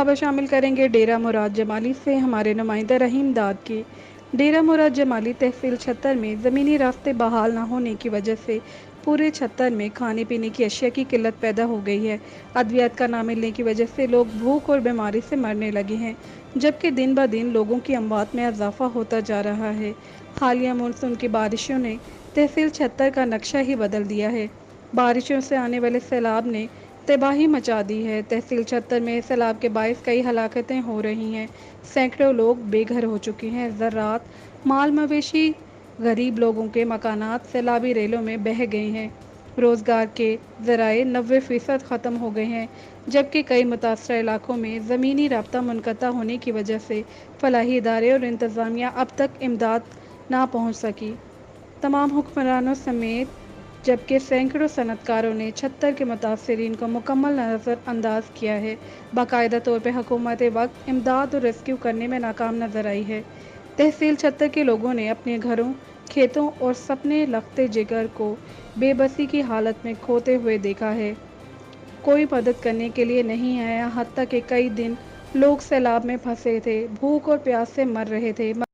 खबर शामिल करेंगे डेरा मुराद जमाली से हमारे नुमाइंदा रहीम दाद की। डेरा मुराद जमाली तहसील छत्तर में ज़मीनी रास्ते बहाल न होने की वजह से पूरे छत्तर में खाने पीने की अशिया की किल्लत पैदा हो गई है। अद्वियात का ना मिलने की वजह से लोग भूख और बीमारी से मरने लगे हैं, जबकि दिन ब दिन लोगों की अमवात में इजाफा होता जा रहा है। हालिया मानसून की बारिशों ने तहसील छत्तर का नक्शा ही बदल दिया है। बारिशों से आने वाले सैलाब ने तबाही मचा दी है। तहसील छत्तर में सैलाब के बायस कई हलाकतें हो रही हैं। सैकड़ों लोग बेघर हो चुके हैं। ज़राअत, माल मवेशी, गरीब लोगों के मकानात सैलाबी रेलों में बह गए हैं। रोज़गार के ज़राए 90% ख़त्म हो गए हैं, जबकि कई मुतासरा इलाकों में ज़मीनी राब्ता मुनक़ता होने की वजह से फलाही इदारे और इंतज़ामिया अब तक इमदाद ना पहुँच सकी। तमाम हुक्मरानों समेत जबकि सैकड़ों सनतकारों ने छत्तर के मुतासरीन को मुकम्मल नज़रअंदाज किया है। बाकायदा तौर पर हुकूमत वक्त इमदाद और रेस्क्यू करने में नाकाम नजर आई है। तहसील छत्तर के लोगों ने अपने घरों, खेतों और सपने लख्ते जिगर को बेबसी की हालत में खोते हुए देखा है। कोई मदद करने के लिए नहीं आया। हत्ता कि कई दिन लोग सैलाब में फंसे थे, भूख और प्यास से मर रहे थे।